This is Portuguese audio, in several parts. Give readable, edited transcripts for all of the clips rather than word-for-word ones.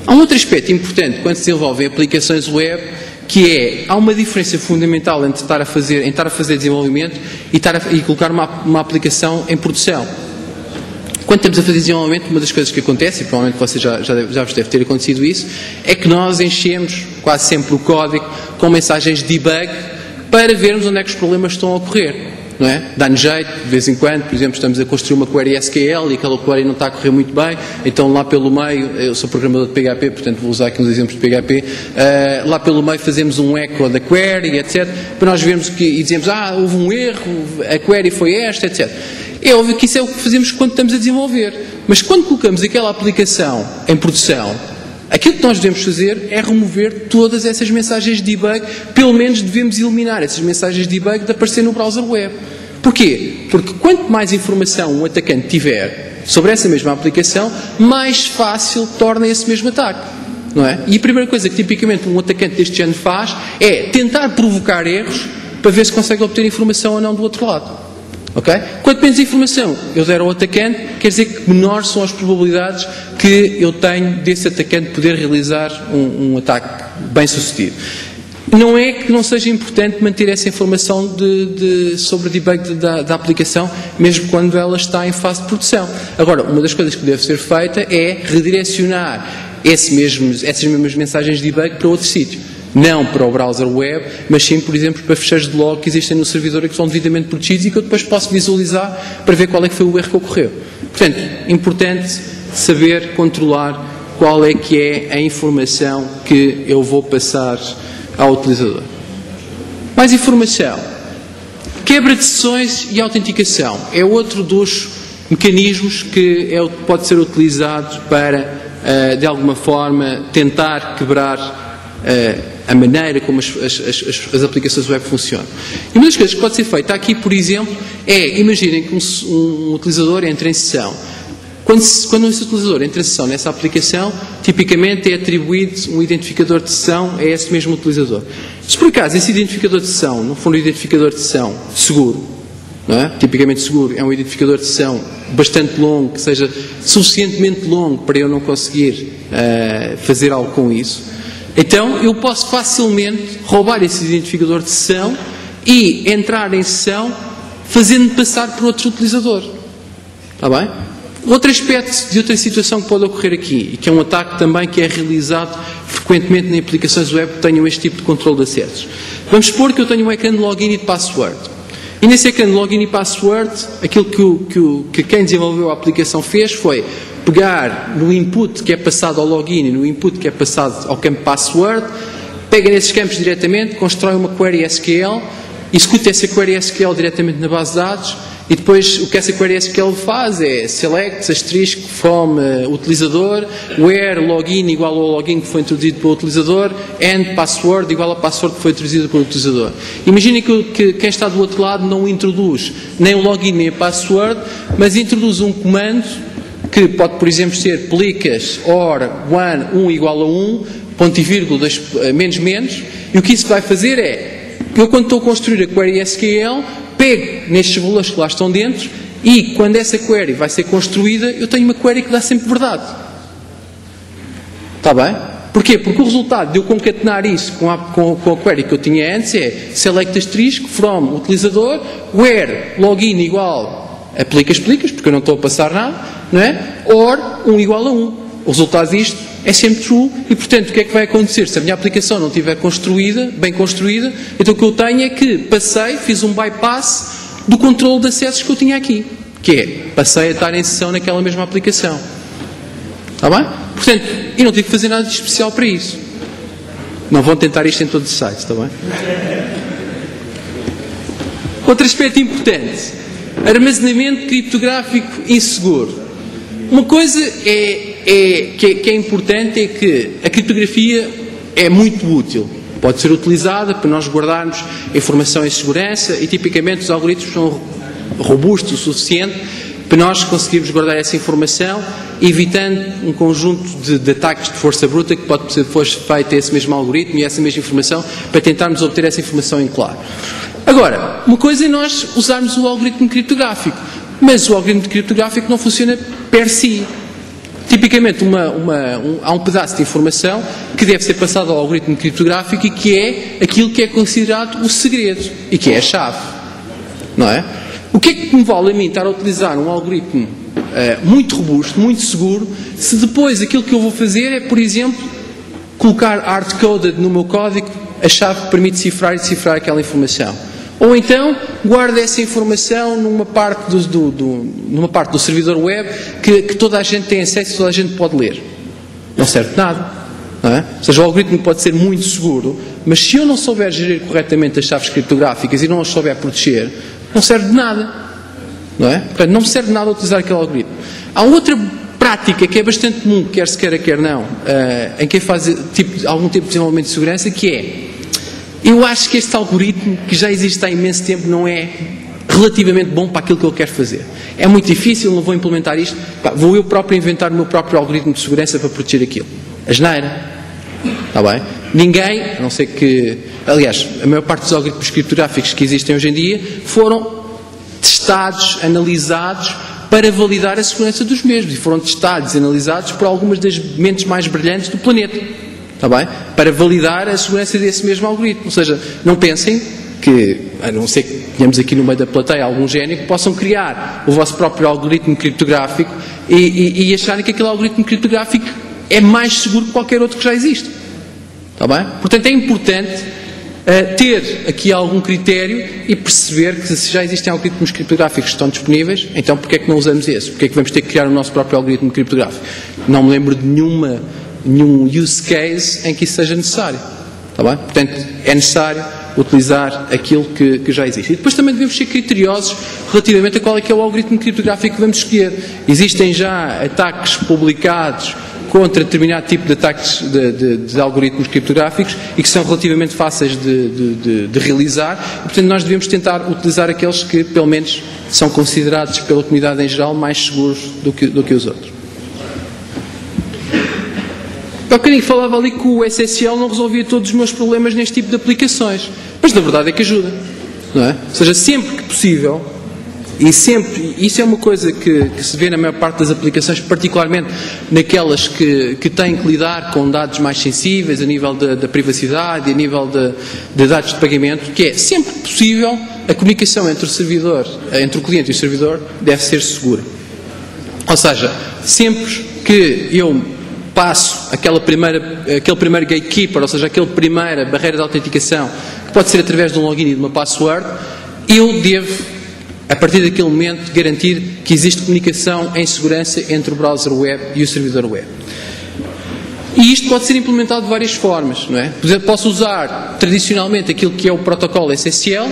Há um outro aspecto importante quando se desenvolvem aplicações web, que há uma diferença fundamental entre estar a fazer desenvolvimento e colocar uma aplicação em produção. Quando estamos a fazer desenvolvimento, uma das coisas que acontece, e provavelmente vocês já vos deve ter acontecido isso, é que nós enchemos quase sempre o código com mensagens de debug para vermos onde é que os problemas estão a ocorrer. Não é? Dá-nos jeito, de vez em quando, por exemplo, estamos a construir uma query SQL e aquela query não está a correr muito bem, então lá pelo meio, eu sou programador de PHP, portanto vou usar aqui uns exemplos de PHP, lá pelo meio fazemos um echo da query, etc., para nós vermos e dizemos, houve um erro, a query foi esta, etc. É óbvio que isso é o que fazemos quando estamos a desenvolver, mas quando colocamos aquela aplicação em produção, aquilo que nós devemos fazer é remover todas essas mensagens de debug, pelo menos devemos eliminar essas mensagens de debug de aparecer no browser web. Porquê? Porque quanto mais informação um atacante tiver sobre essa mesma aplicação, mais fácil torna esse mesmo ataque. Não é? E a primeira coisa que tipicamente um atacante deste género faz é tentar provocar erros para ver se consegue obter informação ou não do outro lado. Okay? Quanto menos informação eu der ao atacante, quer dizer que menores são as probabilidades que eu tenho desse atacante poder realizar um ataque bem sucedido. Não é que não seja importante manter essa informação sobre o debug da aplicação, mesmo quando ela está em fase de produção. Agora, uma das coisas que deve ser feita é redirecionar essas mesmas mensagens de debug para outro sítio. Não para o browser web, mas sim, por exemplo, para fecheiros de log que existem no servidor e que são devidamente protegidos e que eu depois posso visualizar para ver qual é que foi o erro que ocorreu. Portanto, importante saber controlar qual é que é a informação que eu vou passar ao utilizador. Mais informação. Quebra de sessões e autenticação. É outro dos mecanismos que pode ser utilizado para, de alguma forma, tentar quebrar a maneira como as aplicações web funcionam. E uma das coisas que pode ser feita aqui, por exemplo, imaginem que um utilizador entra em sessão. Quando esse utilizador entra em sessão nessa aplicação, tipicamente é atribuído um identificador de sessão a esse mesmo utilizador. Se por acaso esse identificador de sessão não for um identificador de sessão seguro, não é? Tipicamente seguro, é um identificador de sessão bastante longo, que seja suficientemente longo para eu não conseguir fazer algo com isso, então eu posso facilmente roubar esse identificador de sessão e entrar em sessão fazendo-me passar por outro utilizador. Está bem? Outro aspecto de outra situação que pode ocorrer aqui, e que é um ataque também que é realizado frequentemente em aplicações web que tenham este tipo de controle de acessos. Vamos supor que eu tenho um ecrã de login e de password. E nesse ecrã de login e password, aquilo que quem desenvolveu a aplicação fez foi pegar no input que é passado ao login e no input que é passado ao campo password, pega nesses campos diretamente, constrói uma query SQL, executa essa query SQL diretamente na base de dados e depois o que essa query SQL faz é select, asterisco, from utilizador, where login igual ao login que foi introduzido pelo utilizador, and password igual ao password que foi introduzido pelo utilizador. Imaginem que quem está do outro lado não introduz nem o login nem a password, mas introduz um comando que pode, por exemplo, ser plicas or 1 igual a 1, ponto e vírgula, menos, e o que isso vai fazer é, eu quando estou a construir a query SQL, pego nestes valores que lá estão dentro e quando essa query vai ser construída, eu tenho uma query que dá sempre verdade. Está bem? Porquê? Porque o resultado de eu concatenar isso com a query que eu tinha antes é select asterisco, from utilizador, where login igual a plicas, porque eu não estou a passar nada, não é? Or 1 igual a 1. O resultado disto é sempre true e, portanto, o que é que vai acontecer? Se a minha aplicação não estiver bem construída, então o que eu tenho é que fiz um bypass do controle de acessos que eu tinha aqui, que é, passei a estar em sessão naquela mesma aplicação. Está bem? Portanto, eu não tive que fazer nada de especial para isso. Não vão tentar isto em todos os sites, está bem? Outro aspecto importante, armazenamento criptográfico inseguro. Uma coisa que é importante é que a criptografia é muito útil. Pode ser utilizada para nós guardarmos informação em segurança e, tipicamente, os algoritmos são robustos o suficiente para nós conseguirmos guardar essa informação, evitando um conjunto de ataques de força bruta que pode ser feito a esse mesmo algoritmo e essa mesma informação para tentarmos obter essa informação em claro. Agora, uma coisa é nós usarmos o algoritmo criptográfico, mas o algoritmo criptográfico não funciona per si. tipicamente há um pedaço de informação que deve ser passado ao algoritmo criptográfico e que é aquilo que é considerado o segredo e que é a chave, não é? O que é que me vale a mim estar a utilizar um algoritmo muito robusto, muito seguro, se depois aquilo que eu vou fazer é, por exemplo, colocar hard-coded no meu código a chave que permite cifrar e decifrar aquela informação? Ou então guardo essa informação numa parte do servidor web que toda a gente tem acesso e toda a gente pode ler. Não serve de nada. Não é? Ou seja, o algoritmo pode ser muito seguro, mas se eu não souber gerir corretamente as chaves criptográficas e não as souber proteger, não serve de nada. Não é? Portanto, não me serve de nada utilizar aquele algoritmo. Há outra prática que é bastante comum, quer se queira, quer não, em quem faz algum tipo de desenvolvimento de segurança, que é: eu acho que este algoritmo, que já existe há imenso tempo, não é relativamente bom para aquilo que eu quero fazer. É muito difícil, não vou implementar isto. Vou eu próprio inventar o meu próprio algoritmo de segurança para proteger aquilo. Asneira. Está bem? Ninguém, a não ser que... Aliás, a maior parte dos algoritmos criptográficos que existem hoje em dia foram testados, analisados para validar a segurança dos mesmos. E foram testados e analisados por algumas das mentes mais brilhantes do planeta. Está bem? Para validar a segurança desse mesmo algoritmo. Ou seja, não pensem que, a não ser que tenhamos aqui no meio da plateia algum gênio, que possam criar o vosso próprio algoritmo criptográfico e acharem que aquele algoritmo criptográfico é mais seguro que qualquer outro que já existe. Está bem? Portanto, é importante ter aqui algum critério e perceber que se já existem algoritmos criptográficos que estão disponíveis, então porquê é que não usamos esse? Porquê é que vamos ter que criar o nosso próprio algoritmo criptográfico? Não me lembro de nenhum use case em que isso seja necessário. Está bem? Portanto, é necessário utilizar aquilo que já existe. E depois também devemos ser criteriosos relativamente a qual é que é o algoritmo criptográfico que vamos escolher. Existem já ataques publicados contra determinado tipo de ataques de algoritmos criptográficos e que são relativamente fáceis de realizar e, portanto, nós devemos tentar utilizar aqueles que, pelo menos, são considerados pela comunidade em geral mais seguros do que os outros. Há bocadinho falava ali que o SSL não resolvia todos os meus problemas neste tipo de aplicações, mas na verdade é que ajuda, não é? Ou seja, sempre que possível, e sempre, isso é uma coisa que se vê na maior parte das aplicações, particularmente naquelas que têm que lidar com dados mais sensíveis a nível da privacidade e a nível de dados de pagamento, que é, sempre que possível, a comunicação entre o cliente e o servidor deve ser segura. Ou seja, sempre que eu passo aquele primeiro gatekeeper, ou seja, aquela primeira barreira de autenticação, que pode ser através de um login e de uma password, eu devo, a partir daquele momento, garantir que existe comunicação em segurança entre o browser web e o servidor web. E isto pode ser implementado de várias formas, não é? Por exemplo, posso usar tradicionalmente aquilo que é o protocolo SSL,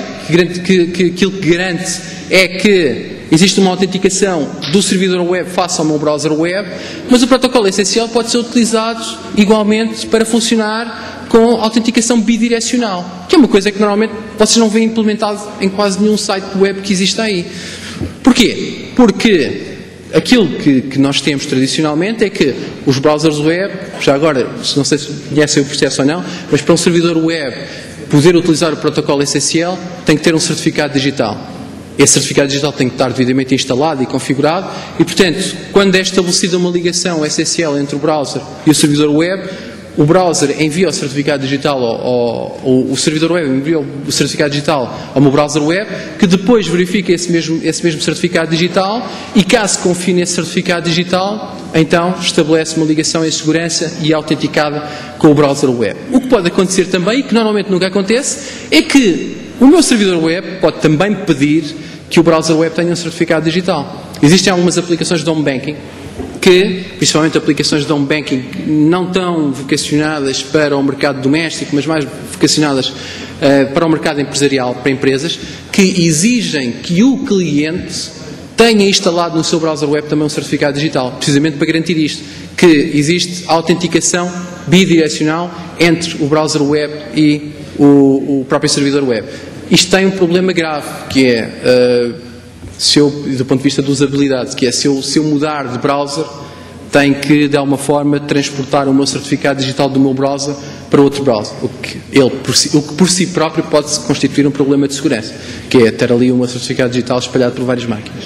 que aquilo que garante é que existe uma autenticação do servidor web face ao meu browser web, mas o protocolo SSL pode ser utilizado igualmente para funcionar com autenticação bidirecional, que é uma coisa que normalmente vocês não veem implementado em quase nenhum site web que exista aí. Porquê? Porque aquilo que nós temos tradicionalmente é que os browsers web, já agora, não sei se conhecem o processo ou não, mas para um servidor web poder utilizar o protocolo SSL tem que ter um certificado digital. Esse certificado digital tem que estar devidamente instalado e configurado e, portanto, quando é estabelecida uma ligação SSL entre o browser e o servidor web, o browser envia o certificado digital o servidor web envia o certificado digital ao meu browser web, que depois verifica esse mesmo certificado digital e, caso confie nesse certificado digital, então estabelece uma ligação em segurança e autenticada com o browser web. O que pode acontecer também, e que normalmente nunca acontece, é que o meu servidor web pode também pedir que o browser web tenha um certificado digital. Existem algumas aplicações de home banking que, principalmente aplicações de home banking não tão vocacionadas para o mercado doméstico, mas mais vocacionadas para o mercado empresarial, para empresas, que exigem que o cliente tenha instalado no seu browser web também um certificado digital, precisamente para garantir isto, que existe autenticação bidirecional entre o browser web e o próprio servidor web. Isto tem um problema grave, que é, do ponto de vista de usabilidade, que é se eu mudar de browser, tenho que, de alguma forma, transportar o meu certificado digital do meu browser para outro browser, o que por si próprio pode constituir um problema de segurança, que é ter ali um certificado digital espalhado por várias máquinas.